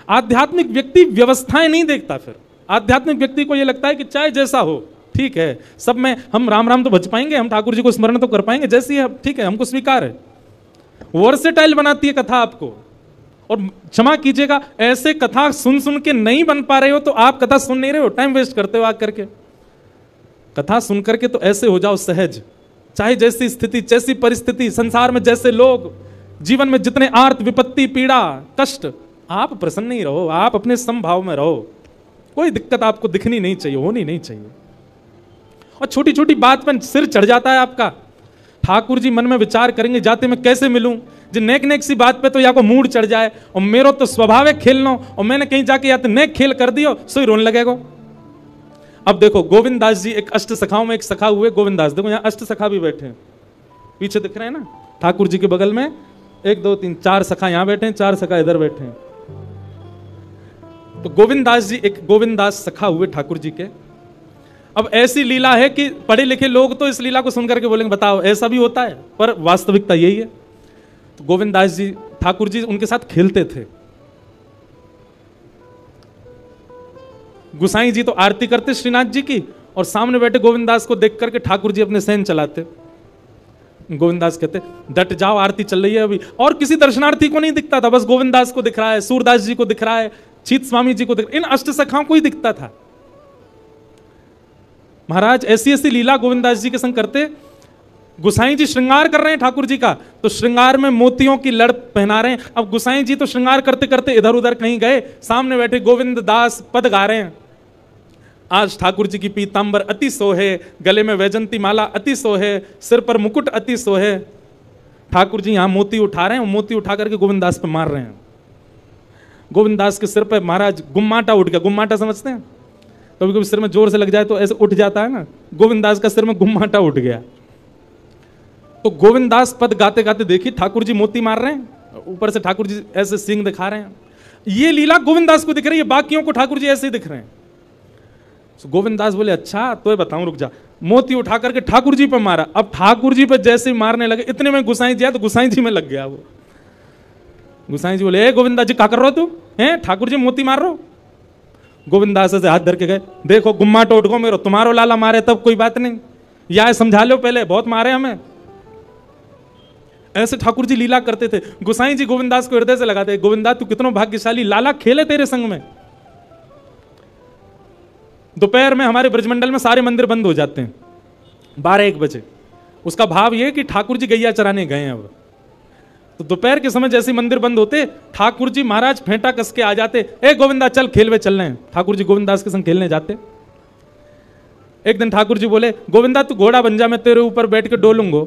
आध्यात्मिक व्यक्ति व्यवस्थाएं नहीं देखता। फिर आध्यात्मिक व्यक्ति को यह लगता है कि चाहे जैसा हो ठीक है, सब में हम राम राम तो बच पाएंगे, हम ठाकुर जी को स्मरण तो कर पाएंगे, जैसी है ठीक है, हमको स्वीकार है। वर्सेटाइल बनाती है कथा आपको। और क्षमा कीजिएगा, ऐसे कथा सुन सुन के नहीं बन पा रहे हो तो आप कथा सुन नहीं रहे हो, टाइम वेस्ट करते हो आकर करके। कथा सुन करके तो ऐसे हो जाओ सहज, चाहे जैसी स्थिति जैसी परिस्थिति, संसार में जैसे लोग, जीवन में जितने आर्त विपत्ति पीड़ा कष्ट, आप प्रसन्न ही रहो, आप अपने समभाव में रहो, कोई दिक्कत आपको दिखनी नहीं चाहिए, होनी नहीं चाहिए। और छोटी छोटी बात पर सिर चढ़ जाता है आपका। ठाकुर जी मन में विचार करेंगे जाते मैं कैसे मिलूं, जो नेक नेक सी बात पे तो या को मूड चढ़ जाए, और मेरो तो स्वभाव है खेलना, और मैंने कहीं जाके या तो नेक खेल कर दियो सो ही रोने लगेगा। अब देखो गोविंद दास जी एक अष्ट सखाओं में एक सखा हुए गोविंद दास, देखो यहाँ अष्ट सखा भी बैठे हैं, पीछे दिख रहे हैं ना, ठाकुर जी के बगल में 1 2 3 4 सखा यहाँ बैठे हैं, 4 सखा इधर बैठे हैं। तो गोविंद दास जी एक गोविंद दास सखा हुए ठाकुर जी के। अब ऐसी लीला है कि पढ़े लिखे लोग तो इस लीला को सुनकर के बोलेंगे बताओ ऐसा भी होता है, पर वास्तविकता यही है। तो गोविंद दास जी ठाकुर जी उनके साथ खेलते थे। गुसाई जी तो आरती करते श्रीनाथ जी की, और सामने बैठे गोविंद दास को देख करके ठाकुर जी अपने सहन चलाते। गोविंद दास कहते डट जाओ आरती चल रही है अभी, और किसी दर्शनार्थी को नहीं दिखता था, बस गोविंद दास को दिख रहा है, सूरदास जी को दिख रहा है, चीत स्वामी जी को दिख, इन अष्ट सखाओं को ही दिखता था। महाराज ऐसी ऐसी लीला गोविंद दास जी के संग करते। गुसाई जी श्रृंगार कर रहे हैं ठाकुर जी का, तो श्रृंगार में मोतियों की लड़ पहना रहे हैं। अब गुसाई जी तो श्रृंगार करते करते इधर उधर कहीं गए, सामने बैठे गोविंद दास पद गा रहे हैं। आज ठाकुर जी की पीतांबर अति सोहे, गले में वैजंती माला अति सोहे, सिर पर मुकुट अति सोहे। ठाकुर जी यहां मोती उठा रहे हैं, मोती उठा करके गोविंद दास पे मार रहे हैं। गोविंद दास के सिर पे महाराज गुम्माटा उठ गया। गुम्माटा समझते हैं, कभी कभी सिर में जोर से लग जाए तो ऐसे उठ जाता है ना, गोविंद दास का सिर में गुम्माटा उठ गया। तो गोविंद दास पद गाते गाते देखिए ठाकुर जी मोती मार रहे हैं, ऊपर से ठाकुर जी ऐसे सिंह दिखा रहे हैं। ये लीला गोविंद दास को दिख रही है, बाकियों को ठाकुर जी ऐसे ही दिख रहे हैं। तो गोविंद दास बोले अच्छा तो बताऊं, रुक जा। मोती उठा करके ठाकुर जी पे मारा। अब ठाकुर जी पे जैसे ही मारने लगे, इतने में गुसाई जी आया तो गुसाई जी में लग गया वो। गुसाई जी बोले ए गोविंद दास जी क्या कर रहे हो तुम, हैं ठाकुर जी मोती मार रहे हो। गोविंद दास से हाथ धर के गए, देखो गुम्मा टोट गो मेरो, तुम्हारो लाला मारे तब कोई बात नहीं, या समझा लो पहले बहुत मारे हमें। ऐसे ठाकुर जी लीला करते थे। गुसाई जी गोविंद दास को हृदय से लगाते, गोविंद दास तू कितना भाग्यशाली, लाला खेले तेरे संग में। दोपहर में हमारे ब्रजमंडल में सारे मंदिर बंद हो जाते हैं 12-1 बजे। उसका भाव यह कि ठाकुर जी गैया चराने गए हैं। अब तो दोपहर के समय जैसे मंदिर बंद होते, ठाकुर जी महाराज फेंटा कस के आ जाते, ए गोविंदा चल खेलवे चल रहे हैं। ठाकुर जी गोविंद दास के संग खेलने जाते। एक दिन ठाकुर जी बोले गोविंदा तू घोड़ा बन जा, मैं तेरे ऊपर बैठ के डोलूंगो।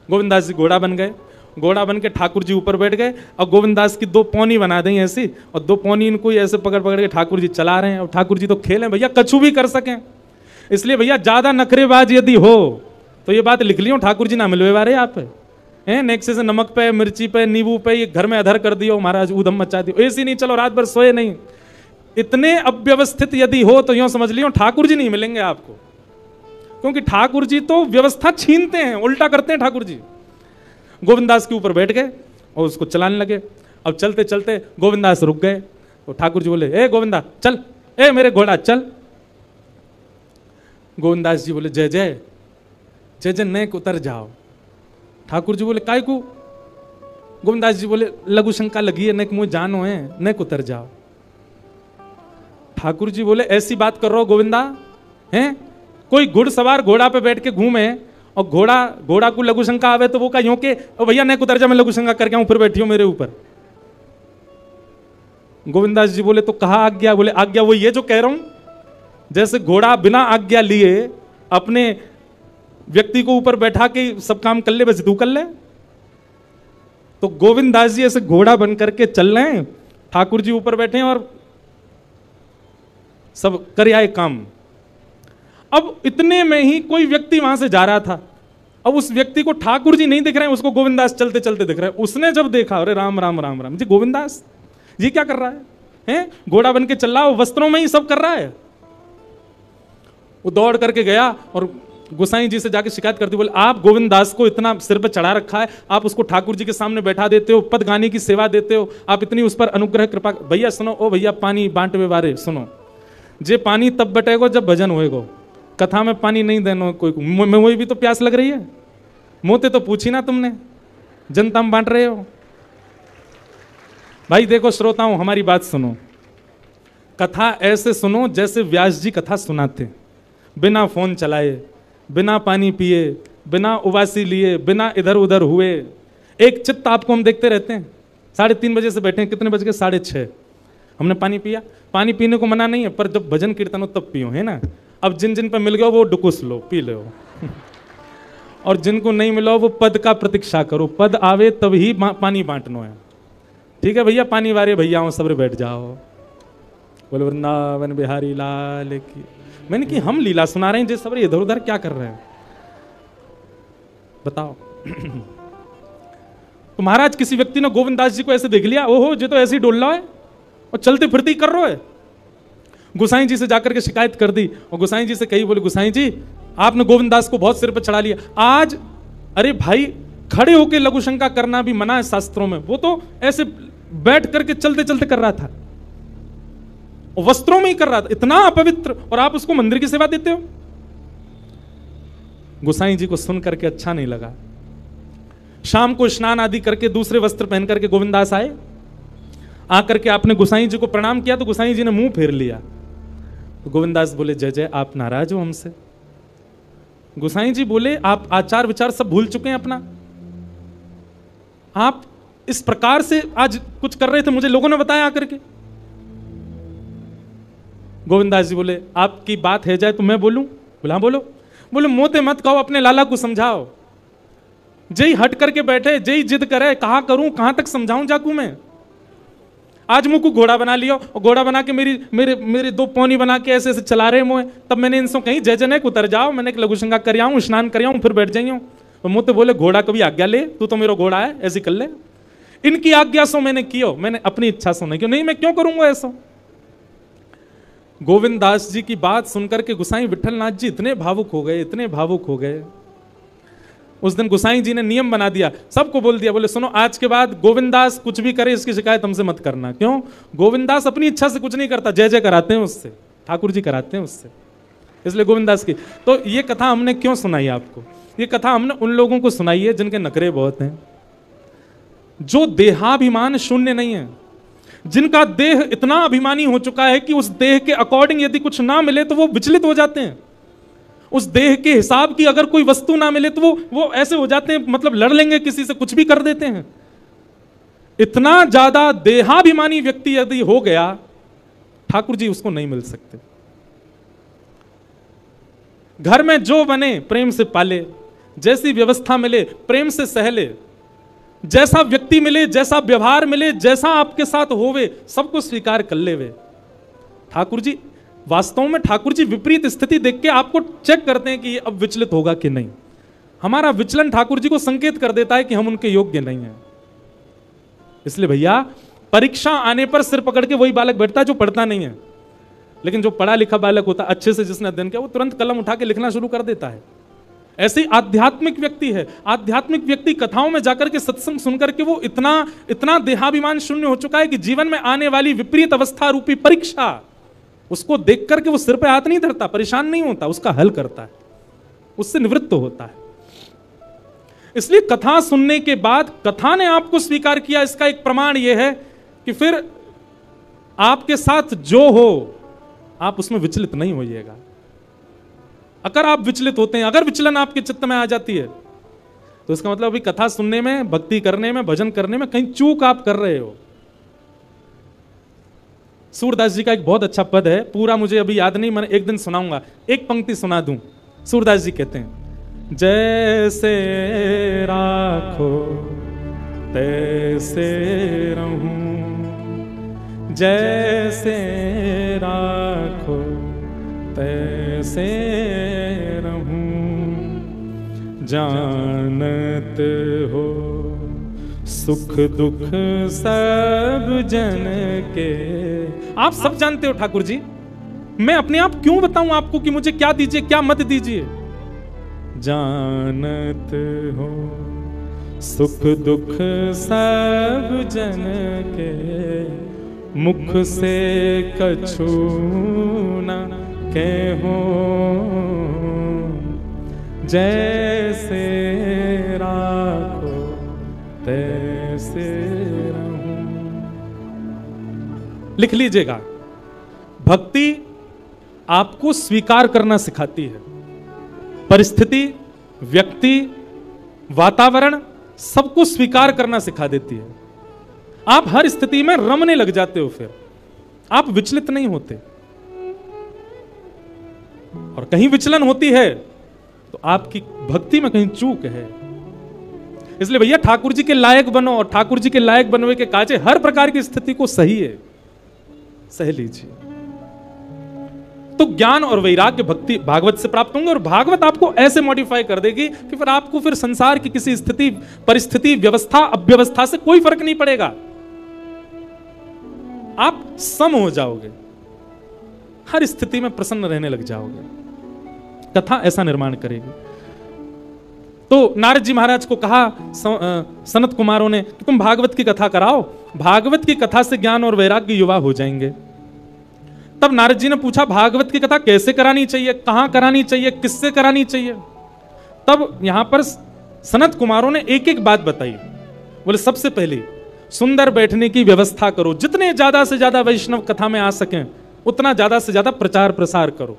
गोविंद दास जी घोड़ा बन गए। घोड़ा बन के ठाकुर जी ऊपर बैठ गए, और गोविंद दास की 2 पौनी बना दी ऐसी, और 2 पौनी इनको ऐसे पकड़ पकड़ के ठाकुर जी चला रहे हैं। और ठाकुर जी तो खेले भैया, कछु भी कर सकें, इसलिए भैया ज्यादा नखरेबाज यदि हो तो ये बात लिख लियो, ठाकुर जी ना मिलवे वाले आप हैं। नेक्से से नमक पे, मिर्ची पे, नींबू पे ये घर में अधर कर दियो महाराज, ऊधम मचा दियो, ऐसी नहीं चलो रात भर सोए नहीं। इतने अव्यवस्थित यदि हो तो यूं समझ लियो ठाकुर जी नहीं मिलेंगे आपको, क्योंकि ठाकुर जी तो व्यवस्था छीनते हैं, उल्टा करते हैं ठाकुर जी। गोविंद दास के ऊपर बैठ गए और उसको चलाने लगे। अब चलते चलते गोविंद दास रुक गए, तो ठाकुर जी बोले ए गोविंदा चल, ए मेरे घोड़ा चल। गोविंद दास जी बोले जय जय जय जय, नेक उतर जाओ। ठाकुर जी बोले काय को। गोविंद दास जी बोले लघु शंका लगी है, नेक मुझे जानो है, नेक उतर जाओ। ठाकुर जी बोले ऐसी बात कर रहा हो गोविंदा, हैं कोई घुड़सवार घोड़ा पे बैठ के घूमे, और घोड़ा को लघु शंका आवे तो वो का यूं के भैया नेक उतर जा, मैं लघु शंका करके आऊं, फिर बैठी हो मेरे ऊपर। गोविंद दास जी बोले तो कहा आज्ञा। बोले आज्ञा वो ये जो कह रहा हूं, जैसे घोड़ा बिना आज्ञा लिए अपने व्यक्ति को ऊपर बैठा के सब काम कर ले, बस तू कर ले। तो गोविंद दास जी ऐसे घोड़ा बन करके चल रहे हैं, ठाकुर जी ऊपर बैठे हैं और सब कर आए काम। अब इतने में ही कोई व्यक्ति वहां से जा रहा था। अब उस व्यक्ति को ठाकुर जी नहीं दिख रहे हैं, उसको गोविंद दास चलते चलते दिख रहे हैं। उसने जब देखा अरे राम राम राम राम जी, गोविंद दास ये क्या कर रहा है? घोड़ा बन के चल रहा है, वस्त्रों में ही सब कर रहा है। वो दौड़ करके गया और गोसाई जी से जाके शिकायत करती, बोले आप गोविंद दास को इतना सिर पर चढ़ा रखा है, आप उसको ठाकुर जी के सामने बैठा देते हो, पद गाने की सेवा देते हो, आप इतनी उस पर अनुग्रह कृपा। भैया सुनो, ओ भैया पानी बांटवे बारे सुनो, जे पानी तब बटेगो जब भजन होएगो, कथा में पानी नहीं देना कोई, वही भी तो प्यास लग रही है, मोते तो पूछी ना तुमने, जनता में बांट रहे हो। भाई देखो श्रोताओं, हमारी बात सुनो, कथा ऐसे सुनो जैसे व्यास जी कथा सुनाते, बिना फोन चलाए, बिना पानी पिए, बिना उबासी लिए, बिना इधर उधर हुए, एक चित्त आपको हम देखते रहते हैं। 3:30 बजे से बैठे हैं, कितने बज गए? 6:30। हमने पानी पिया। पानी पीने को मना नहीं है, पर जब भजन कीर्तन हो तब पियो, है ना। अब जिन जिन पर मिल गया वो डुकुस लो, पी लो और जिनको नहीं मिला वो पद का प्रतीक्षा करो, पद आवे तभी पानी बांटनो है। ठीक है भैया, पानी वारे भैया सबरे बैठ जाओ, बोले वृंदावन बिहारी लाल की। मैंने कि हम लीला सुना रहे हैं, जिस सबरे इधर उधर क्या कर रहे हैं बताओ। तो महाराज किसी व्यक्ति ने गोविंद दास जी को ऐसे देख लिया, ओहो जो तो ऐसे ही डोल रहा है और चलते फिरते ही कर रहा है। गोसाई जी से जाकर के शिकायत कर दी और गोसाई जी से कही, बोले गोसाई जी आपने गोविंद दास को बहुत सिर पर चढ़ा लिया आज। अरे भाई, खड़े होकर लघु शंका करना भी मना है शास्त्रों में, वो तो ऐसे बैठ करके चलते चलते कर रहा था, वस्त्रों में ही कर रहा था, इतना अपवित्र, और आप उसको मंदिर की सेवा देते हो। गोसाई जी को सुन करके अच्छा नहीं लगा। शाम को स्नान आदि करके दूसरे वस्त्र पहन करके गोविंदास आए, आकर के आपने गोसाई जी को प्रणाम किया तो गोसाई जी ने मुंह फेर लिया। तो गोविंदास बोले, जय जय, आप नाराज हो हमसे? गोसाई जी बोले, आप आचार विचार सब भूल चुके हैं अपना, आप इस प्रकार से आज कुछ कर रहे थे, मुझे लोगों ने बताया आकर के। गोविंदास जी बोले, आपकी बात है जाए तो मैं बोलूं? बोला हाँ बोलो। बोले मोते मत कहो, अपने लाला को समझाओ। जय हट करके बैठे, जय जिद करे, कहा करूं, कहां तक समझाऊं जाकू मैं? आज मुझको घोड़ा बना लिया और घोड़ा बना के मेरे 2 पौनी बना के ऐसे ऐसे चला रहे मोए। तब मैंने इनसे कहीं जय जने उतर जाओ, मैंने एक लघु शंका कर आऊं, स्नान कर आऊं, फिर बैठ जाइयो। तो मोते बोले, घोड़ा कभी आज्ञा ले, तू तो मेरा घोड़ा है, ऐसी कर ले। इनकी आज्ञा सो मैंने कियो, मैंने अपनी इच्छा सो नहीं क्यों, नहीं मैं क्यों करूंगा ऐसा। गोविंद दास जी की बात सुनकर के गोसाई विठलनाथ जी इतने भावुक हो गए, इतने भावुक हो गए। उस दिन गोसाई जी ने नियम बना दिया, सबको बोल दिया, बोले सुनो आज के बाद गोविंदास कुछ भी करे इसकी शिकायत हमसे मत करना। क्यों? गोविंदास अपनी इच्छा से कुछ नहीं करता, जय जय कराते हैं उससे, ठाकुर जी कराते हैं उससे, इसलिए गोविंदास की। तो ये कथा हमने क्यों सुनाई आपको? ये कथा हमने उन लोगों को सुनाई है जिनके नखरे बहुत हैं, जो देहाभिमान शून्य नहीं है, जिनका देह इतना अभिमानी हो चुका है कि उस देह के अकॉर्डिंग यदि कुछ ना मिले तो वो विचलित हो जाते हैं। उस देह के हिसाब की अगर कोई वस्तु ना मिले तो वो ऐसे हो जाते हैं, मतलब लड़ लेंगे किसी से, कुछ भी कर देते हैं। इतना ज्यादा देहाभिमानी व्यक्ति यदि हो गया, ठाकुर जी उसको नहीं मिल सकते। घर में जो बने प्रेम से पाले, जैसी व्यवस्था मिले प्रेम से सहले, जैसा व्यक्ति मिले, जैसा व्यवहार मिले, जैसा आपके साथ होवे, सबको स्वीकार कर ले वे। ठाकुर जी वास्तव में, ठाकुर जी विपरीत स्थिति देख के आपको चेक करते हैं कि ये अब विचलित होगा कि नहीं। हमारा विचलन ठाकुर जी को संकेत कर देता है कि हम उनके योग्य नहीं हैं। इसलिए भैया, परीक्षा आने पर सिर पकड़ के वही बालक बैठता है जो पढ़ता नहीं है, लेकिन जो पढ़ा लिखा बालक होता है, अच्छे से जिसने अध्ययन किया, वो तुरंत कलम उठा के लिखना शुरू कर देता है। ऐसे आध्यात्मिक व्यक्ति है। आध्यात्मिक व्यक्ति कथाओं में जाकर के, सत्संग सुनकर के वो इतना देहाभिमान शून्य हो चुका है कि जीवन में आने वाली विपरीत अवस्था रूपी परीक्षा, उसको देख करके वो सिर पे हाथ नहीं धरता, परेशान नहीं होता, उसका हल करता है, उससे निवृत्त होता है। इसलिए कथा सुनने के बाद कथा ने आपको स्वीकार किया, इसका एक प्रमाण यह है कि फिर आपके साथ जो हो आप उसमें विचलित नहीं होइएगा। अगर आप विचलित होते हैं, अगर विचलन आपके चित्त में आ जाती है, तो इसका मतलब अभी कथा सुनने में, भक्ति करने में, भजन करने में कहीं चूक आप कर रहे हो। सूरदास जी का एक बहुत अच्छा पद है, पूरा मुझे अभी याद नहीं, मैं एक दिन सुनाऊंगा, एक पंक्ति सुना दूं। सूरदास जी कहते हैं, जैसे राखो तैसे रहूं, जैसे राखो तैसे रहूं, जानत हो सुख दुख सब जन के। आप सब जानते हो ठाकुर जी, मैं अपने आप क्यों बताऊं आपको कि मुझे क्या दीजिए क्या मत दीजिए। जानत हो, सुख दुख सब जन के, मुख से कछु न कहो, जैसे राखो तैसे रहूं। लिख लीजिएगा, भक्ति आपको स्वीकार करना सिखाती है। परिस्थिति, व्यक्ति, वातावरण सबको स्वीकार करना सिखा देती है। आप हर स्थिति में रमने लग जाते हो, फिर आप विचलित नहीं होते। और कहीं विचलन होती है तो आपकी भक्ति में कहीं चूक है। इसलिए भैया ठाकुर जी के लायक बनो, और ठाकुर जी के लायक बनने के काजे हर प्रकार की स्थिति को सही है, सह लीजिए। तो ज्ञान और वैराग्य भक्ति भागवत से प्राप्त होंगे, और भागवत आपको ऐसे मॉडिफाई कर देगी कि फिर आपको फिर संसार की किसी स्थिति, परिस्थिति, व्यवस्था, अव्यवस्था से कोई फर्क नहीं पड़ेगा। आप सम हो जाओगे, हर स्थिति में प्रसन्न रहने लग जाओगे। कथा ऐसा निर्माण करेगी। तो नारद जी महाराज को कहा सनत कुमारों ने कि तुम भागवत की कथा कराओ, भागवत की कथा से ज्ञान और वैराग्य युवा हो जाएंगे। तब नारद जी ने पूछा भागवत की कथा कैसे करानी चाहिए, कहां करानी चाहिए, किससे करानी चाहिए। तब यहां पर सनत कुमारों ने एक एक बात बताई। बोले सबसे पहले सुंदर बैठने की व्यवस्था करो, जितने ज्यादा से ज्यादा वैष्णव कथा में आ सकें उतना ज्यादा से ज्यादा प्रचार प्रसार करो।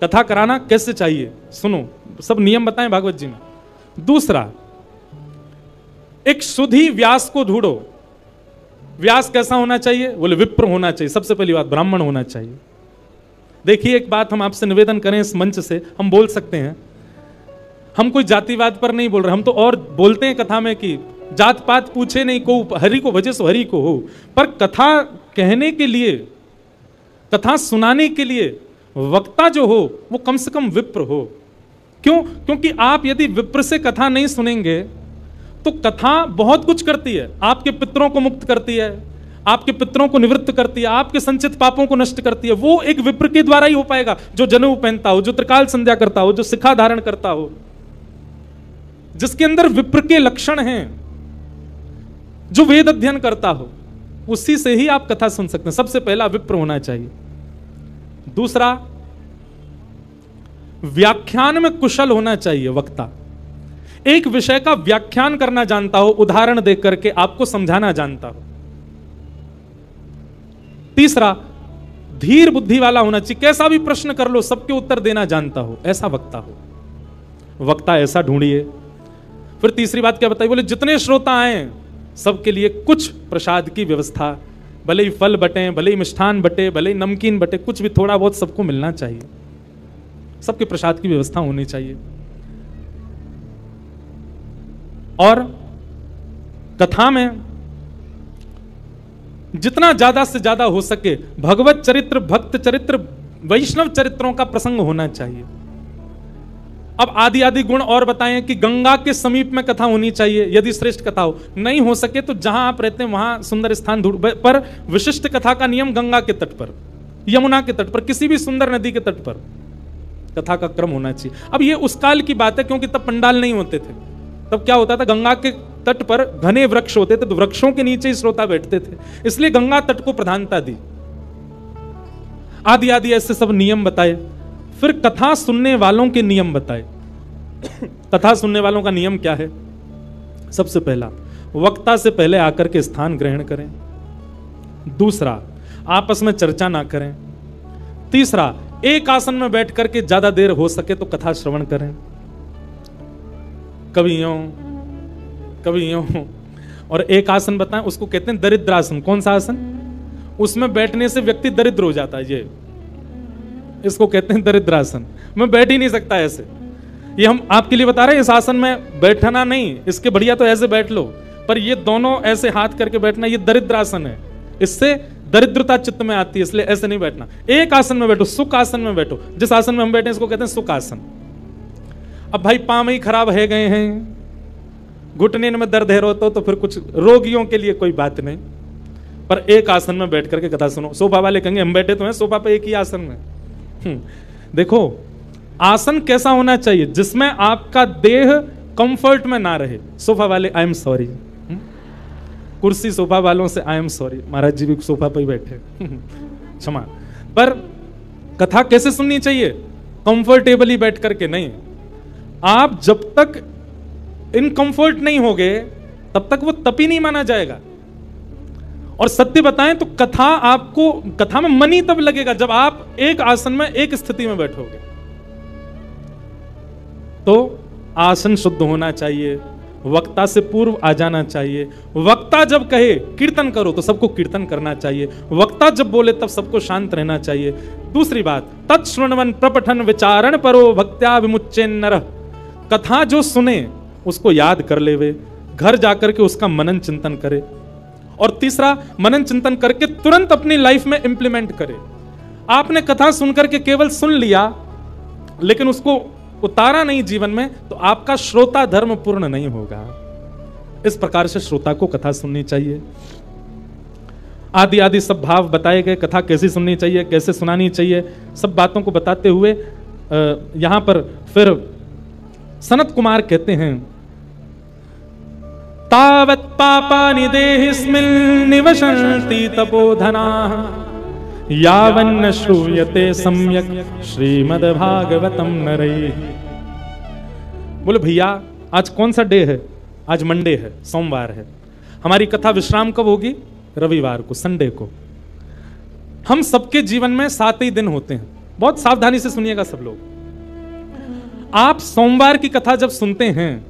कथा कराना कैसे चाहिए सुनो, सब नियम बताएं भागवत जी में। दूसरा, एक शुद्धि व्यास को ढूंढो। व्यास कैसा होना चाहिए? बोले विप्र होना चाहिए। सबसे पहली बात ब्राह्मण होना चाहिए। देखिए एक बात हम आपसे निवेदन करें, इस मंच से हम बोल सकते हैं, हम कोई जातिवाद पर नहीं बोल रहे, हम तो और बोलते हैं कथा में कि जात पात पूछे नहीं को, हरि को भजे सो हरि को हो। पर कथा कहने के लिए, कथा सुनाने के लिए वक्ता जो हो वो कम से कम विप्र हो। क्यों? क्योंकि आप यदि विप्र से कथा नहीं सुनेंगे तो कथा बहुत कुछ करती है। आपके पितरों को मुक्त करती है, आपके पितरों को निवृत्त करती है, आपके संचित पापों को नष्ट करती है। वो एक विप्र के द्वारा ही हो पाएगा, जो जनेऊ पहनता हो, जो त्रिकाल संध्या करता हो, जो शिखा धारण करता हो, जिसके अंदर विप्र के लक्षण हैं, जो वेद अध्ययन करता हो, उसी से ही आप कथा सुन सकते हैं। सबसे पहला विप्र होना चाहिए। दूसरा, व्याख्यान में कुशल होना चाहिए वक्ता। एक विषय का व्याख्यान करना जानता हो, उदाहरण देकर करके आपको समझाना जानता हो। तीसरा, धीर बुद्धि वाला होना चाहिए। कैसा भी प्रश्न कर लो सबके उत्तर देना जानता हो, ऐसा वक्ता हो। वक्ता ऐसा ढूंढिए। फिर तीसरी बात क्या बताई? बोले जितने श्रोता आए सबके लिए कुछ प्रसाद की व्यवस्था, भले ही फल बटे, भले ही मिष्ठान बटे, भले ही नमकीन बटे, कुछ भी थोड़ा बहुत सबको मिलना चाहिए। सबके प्रसाद की व्यवस्था होनी चाहिए। और कथा में जितना ज्यादा से ज्यादा हो सके भगवत चरित्र, भक्त चरित्र, वैष्णव चरित्रों का प्रसंग होना चाहिए। अब आदि आदि गुण और बताएं कि गंगा के समीप में कथा होनी चाहिए यदि श्रेष्ठ कथा हो। नहीं हो सके तो जहां आप रहते हैं वहां सुंदर स्थान ढूंढ, पर विशिष्ट कथा का नियम गंगा के तट पर, यमुना के तट पर, किसी भी सुंदर नदी के तट पर कथा का क्रम होना चाहिए। अब ये उस काल की बात है क्योंकि तब पंडाल नहीं होते थे। तब क्या होता था, गंगा के तट पर घने वृक्ष होते थे, तो वृक्षों के नीचे ही श्रोता बैठते थे, इसलिए गंगा तट को प्रधानता दी। आदि आदि ऐसे सब नियम बताए। फिर कथा सुनने वालों के नियम बताए। कथा सुनने वालों का नियम क्या है? सबसे पहला, वक्ता से पहले आकर के स्थान ग्रहण करें। दूसरा, आपस में चर्चा ना करें। तीसरा, एक आसन में बैठ करके ज्यादा देर हो सके तो कथा श्रवण करें। कभी यूं, कभी यूं। और एक आसन बताएं, उसको कहते हैं दरिद्रासन। कौन सा आसन? उसमें बैठने से व्यक्ति दरिद्र हो जाता है। ये इसको कहते हैं दरिद्रासन। मैं बैठ ही नहीं सकता ऐसे। ये हम आपके लिए बता रहे हैं, इस आसन में बैठना नहीं, इसके बढ़िया तो ऐसे बैठ लो, पर ये दोनों ऐसे हाथ करके बैठना, ये दरिद्रासन है। इससे दरिद्रता चित्त में आती है, इसलिए ऐसे नहीं बैठना। एक आसन में बैठो, सुख आसन में बैठो। जिस आसन में हम बैठे इसको कहते हैं सुख आसन। अब भाई पांव ही खराब है गए हैं, घुटने में दर्द है रोतो, तो फिर कुछ रोगियों के लिए कोई बात नहीं, पर एक आसन में बैठ करके कथा सुनो। सोफा वाले कहेंगे हम बैठे तो हैं सोफा पे एक ही आसन में। देखो, आसन कैसा होना चाहिए? जिसमें आपका देह कंफर्ट में ना रहे। सोफा वाले आई एम सॉरी, कुर्सी सोफा वालों से आई एम सॉरी, महाराज जी भी सोफा पर ही बैठे क्षमा। पर कथा कैसे सुननी चाहिए? कंफर्टेबली बैठ करके नहीं। आप जब तक इनकंफर्ट नहीं होगे तब तक वो तप ही नहीं माना जाएगा। और सत्य बताएं तो कथा में मन ही तब लगेगा जब आप एक आसन में एक स्थिति में बैठोगे। तो आसन शुद्ध होना चाहिए, वक्ता से पूर्व आ जाना चाहिए। वक्ता जब कहे कीर्तन करो तो सबको कीर्तन करना चाहिए। वक्ता जब बोले तब सबको शांत रहना चाहिए। दूसरी बात, तत्श्रृण्वन प्रपठन विचारण परो भक्त्या विमुच्चेन्नरः। कथा जो सुने उसको याद कर लेवे, घर जाकर के उसका मनन चिंतन करे। और तीसरा, मनन चिंतन करके तुरंत अपनी लाइफ में इंप्लीमेंट करे। आपने कथा सुनकर के केवल सुन लिया लेकिन उसको उतारा नहीं जीवन में, तो आपका श्रोता धर्म पूर्ण नहीं होगा। इस प्रकार से श्रोता को कथा सुननी चाहिए। आदि आदि सब भाव बताए गए, कथा कैसी सुननी चाहिए, कैसे सुनानी चाहिए, सब बातों को बताते हुए यहां पर फिर सनत कुमार कहते हैं, तावत् पापानि देहिस्मिन् निवसन्ति तपोधनाः यावन्न श्रूयते सम्यक् श्रीमद्भागवतम नरैः। बोले भैया आज कौन सा डे है? आज मंडे है, सोमवार है। हमारी कथा विश्राम कब होगी? रविवार को, संडे को। हम सबके जीवन में 7 ही दिन होते हैं। बहुत सावधानी से सुनिएगा सब लोग। आप सोमवार की कथा जब सुनते हैं,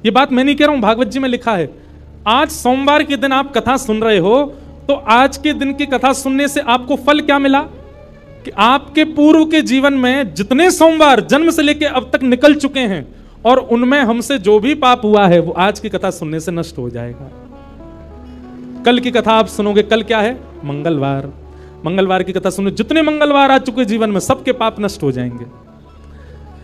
ये बात मैं नहीं कह रहा हूं, भागवत जी में लिखा है, आज सोमवार के दिन आप कथा सुन रहे हो तो आज के दिन की कथा सुनने से आपको फल क्या मिला कि आपके पूर्व के जीवन में जितने सोमवार जन्म से लेकर अब तक निकल चुके हैं और उनमें हमसे जो भी पाप हुआ है वो आज की कथा सुनने से नष्ट हो जाएगा। कल की कथा आप सुनोगे, कल क्या है? मंगलवार। मंगलवार की कथा सुनो, जितने मंगलवार आ चुके जीवन में सबके पाप नष्ट हो जाएंगे।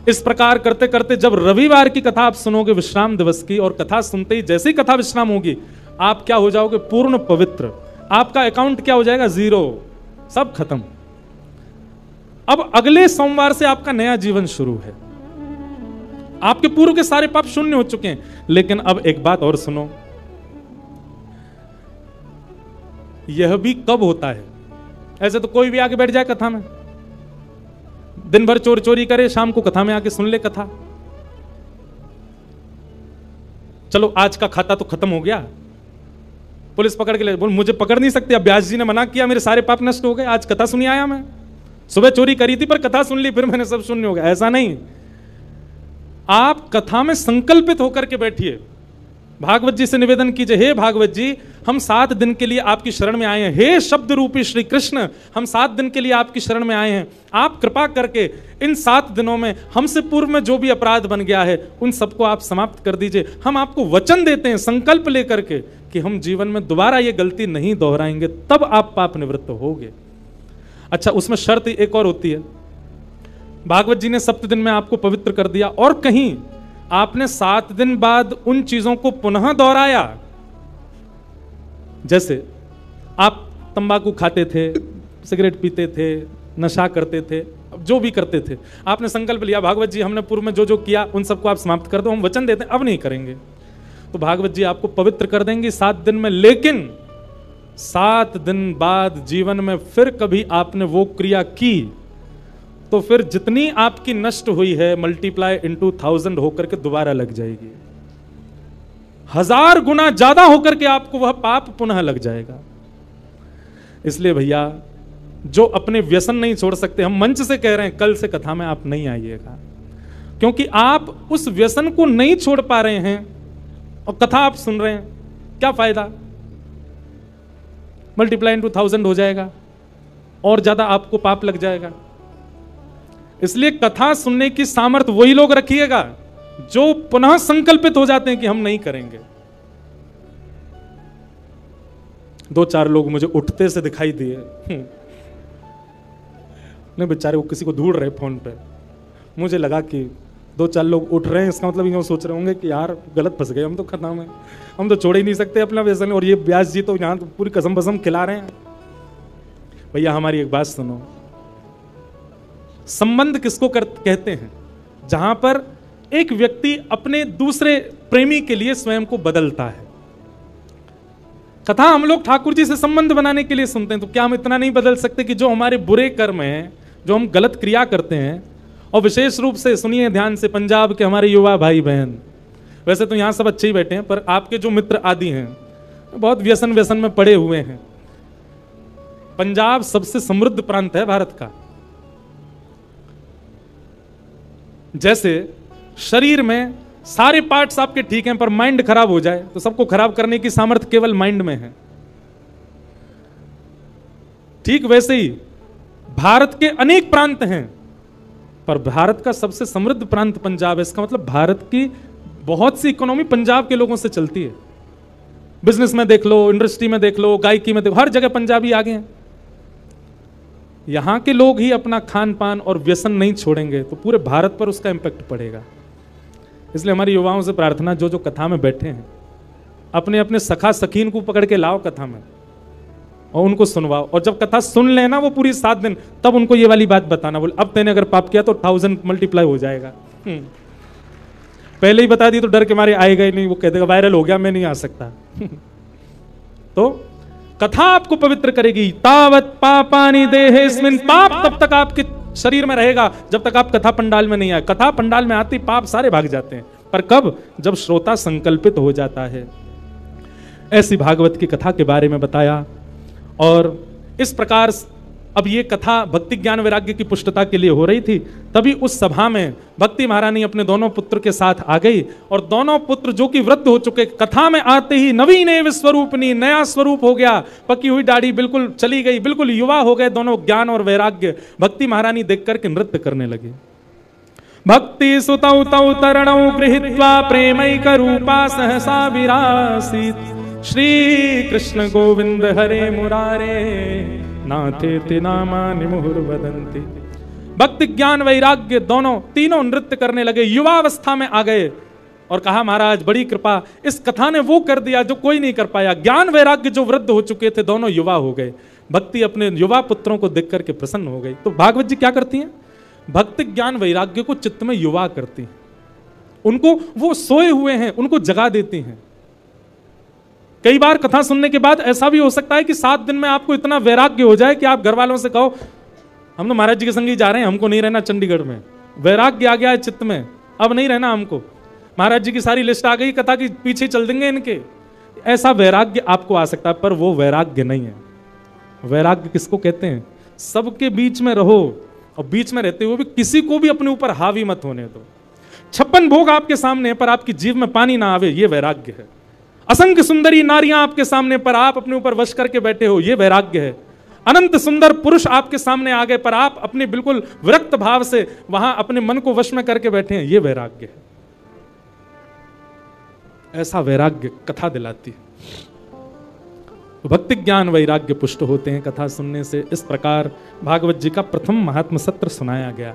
इस प्रकार करते करते जब रविवार की कथा आप सुनोगे विश्राम दिवस की, और कथा सुनते ही जैसे ही कथा विश्राम होगी आप क्या हो जाओगे? पूर्ण पवित्र। आपका अकाउंट क्या हो जाएगा? 0, सब खत्म। अब अगले सोमवार से आपका नया जीवन शुरू है। आपके पूर्व के सारे पाप शून्य हो चुके हैं। लेकिन अब एक बात और सुनो, यह भी कब होता है? ऐसे तो कोई भी आके बैठ जाए कथा में, दिन भर चोरी चोरी करे, शाम को कथा में आके सुन ले कथा। चलो आज का खाता तो खत्म हो गया, पुलिस पकड़ के ले, बोल मुझे पकड़ नहीं सकते, अब व्यास जी ने मना किया, मेरे सारे पाप नष्ट हो गए, आज कथा सुनी आया मैं। सुबह चोरी करी थी पर कथा सुन ली, फिर मैंने सब शून्य हो गया। ऐसा नहीं, आप कथा में संकल्पित होकर के बैठिए। भागवत जी से निवेदन कीजिए, हे भागवत जी हम 7 दिन के लिए आपकी शरण में आए हैं। हे शब्द रूपी श्री कृष्ण, हम 7 दिन के लिए आपकी शरण में आए हैं। आप कृपा करके इन 7 दिनों में हमसे पूर्व में जो भी अपराध बन गया है उन सबको आप समाप्त कर दीजिए। हम आपको वचन देते हैं संकल्प लेकर के कि हम जीवन में दोबारा ये गलती नहीं दोहराएंगे, तब आप पाप निवृत्त होगे। अच्छा, उसमें शर्त एक और होती है। भागवत जी ने 7 दिन में आपको पवित्र कर दिया और कहीं आपने 7 दिन बाद उन चीजों को पुनः दोहराया। जैसे आप तंबाकू खाते थे, सिगरेट पीते थे, नशा करते थे, जो भी करते थे, आपने संकल्प लिया भागवत जी हमने पूर्व में जो जो किया उन सबको आप समाप्त कर दो, हम वचन देते हैं अब नहीं करेंगे। तो भागवत जी आपको पवित्र कर देंगे 7 दिन में। लेकिन 7 दिन बाद जीवन में फिर कभी आपने वो क्रिया की तो फिर जितनी आपकी नष्ट हुई है मल्टीप्लाई इनटू 1000 होकर के दोबारा लग जाएगी। 1000 गुना ज्यादा होकर के आपको वह पाप पुनः लग जाएगा। इसलिए भैया जो अपने व्यसन नहीं छोड़ सकते, हम मंच से कह रहे हैं कल से कथा में आप नहीं आइएगा, क्योंकि आप उस व्यसन को नहीं छोड़ पा रहे हैं और कथा आप सुन रहे हैं, क्या फायदा? मल्टीप्लाई इनटू 1000 हो जाएगा और ज्यादा आपको पाप लग जाएगा। इसलिए कथा सुनने की सामर्थ्य वही लोग रखिएगा जो पुनः संकल्पित हो जाते हैं कि हम नहीं करेंगे। 2-4 लोग मुझे उठते से दिखाई दिए, नहीं बेचारे वो किसी को ढूंढ रहे फोन पे। मुझे लगा कि 2-4 लोग उठ रहे हैं, इसका मतलब ये सोच रहे होंगे कि यार गलत फंस गए हम तो खतना में, हम तो छोड़ ही नहीं सकते अपना व्यसन, और ये व्यास जी तो यहां तो पूरी कसम बसम खिला रहे हैं। भैया हमारी एक बात सुनो, संबंध किसको कहते हैं? जहां पर एक व्यक्ति अपने दूसरे प्रेमी के लिए स्वयं को बदलता है। कथा हम लोग ठाकुर जी से संबंध बनाने के लिए सुनते हैं, तो क्या हम इतना नहीं बदल सकते कि जो हमारे बुरे कर्म हैं, जो हम गलत क्रिया करते हैं, और विशेष रूप से सुनिए ध्यान से पंजाब के हमारे युवा भाई बहन, वैसे तो यहां सब अच्छे ही बैठे हैं, पर आपके जो मित्र आदि हैं बहुत व्यसन व्यसन में पड़े हुए हैं। पंजाब सबसे समृद्ध प्रांत है भारत का। जैसे शरीर में सारे पार्ट्स आपके ठीक हैं, पर माइंड खराब हो जाए तो सबको खराब करने की सामर्थ्य केवल माइंड में है। ठीक वैसे ही भारत के अनेक प्रांत हैं, पर भारत का सबसे समृद्ध प्रांत पंजाब है। इसका मतलब भारत की बहुत सी इकोनॉमी पंजाब के लोगों से चलती है। बिजनेस में देख लो, इंडस्ट्री में देख लो, गायकी में देखो, हर जगह पंजाबी आगे हैं। यहां के लोग ही अपना खान पान और व्यसन नहीं छोड़ेंगे तो पूरे भारत पर उसका इंपैक्ट पड़ेगा। इसलिए हमारी युवाओं से प्रार्थना, जो जो कथा में बैठे हैं, अपने अपने सखा सखीन को पकड़ के लाओ कथा में और उनको सुनवाओ। और जब कथा सुन लेना वो पूरी 7 दिन, तब उनको ये वाली बात बताना, बोले अब तेने अगर पाप किया तो 1000 मल्टीप्लाई हो जाएगा। पहले ही बता दी तो डर के मारे आएगा ही नहीं, वो कह देगा वायरल हो गया, मैं नहीं आ सकता। तो कथा आपको पवित्र करेगी। तावत पापानि देहेस्मिन्, पाप तब तक आपके शरीर में रहेगा जब तक आप कथा पंडाल में नहीं आए। कथा पंडाल में आती पाप सारे भाग जाते हैं, पर कब? जब श्रोता संकल्पित हो जाता है। ऐसी भागवत की कथा के बारे में बताया। और इस प्रकार अब ये कथा भक्ति ज्ञान वैराग्य की पुष्टता के लिए हो रही थी। तभी उस सभा में भक्ति महारानी अपने दोनों पुत्र के साथ आ गई, और दोनों पुत्र जो कि वृद्ध हो चुके, कथा में आते ही नवीन एव स्वरूपनी, नया स्वरूप हो गया, पकी हुई दाढ़ी बिल्कुल चली गई, बिल्कुल युवा हो गए दोनों। ज्ञान और वैराग्य भक्ति महारानी देख करके नृत्य करने लगी। भक्ति सुतौ तौ तरणौ गृहीत्वा प्रेमैक रूपा सहसा विरासीत्, श्री कृष्ण गोविंद हरे मुरारे नाथेति नामानि मुहुर्वदन्ति। भक्ति ज्ञान वैराग्य दोनों तीनों नृत्य करने लगे, युवावस्था में आ गए। और कहा महाराज बड़ी कृपा, इस कथा ने वो कर दिया जो कोई नहीं कर पाया। ज्ञान वैराग्य जो वृद्ध हो चुके थे दोनों युवा हो गए। भक्ति अपने युवा पुत्रों को देख करके प्रसन्न हो गई। तो भागवत जी क्या करती हैं? भक्ति ज्ञान वैराग्य को चित्त में युवा करती हैं। उनको, वो सोए हुए हैं, उनको जगा देती हैं। कई बार कथा सुनने के बाद ऐसा भी हो सकता है कि 7 दिन में आपको इतना वैराग्य हो जाए कि आप घर वालों से कहो हम तो महाराज जी के संग ही जा रहे हैं, हमको नहीं रहना चंडीगढ़ में। वैराग्य आ गया है चित्त में, अब नहीं रहना हमको, महाराज जी की सारी लिस्ट आ गई, कथा की पीछे चल देंगे इनके। ऐसा वैराग्य आपको आ सकता है, पर वो वैराग्य नहीं है। वैराग्य किसको कहते हैं? सबके बीच में रहो और बीच में रहते हुए भी किसी को भी अपने ऊपर हावी मत होने दो। 56 भोग आपके सामने है पर आपकी जीव में पानी ना आवे, ये वैराग्य है। असंख्य सुंदरी नारियां आपके सामने पर आप अपने ऊपर वश करके बैठे हो, ये वैराग्य है। अनंत सुंदर पुरुष आपके सामने आ गए पर आप अपने बिल्कुल विरक्त भाव से वहां अपने मन को वश में करके बैठे हैं, ये वैराग्य है। ऐसा वैराग्य कथा दिलाती है। तो भक्ति ज्ञान वैराग्य पुष्ट होते हैं कथा सुनने से। इस प्रकार भागवत जी का प्रथम महात्म सत्र सुनाया गया।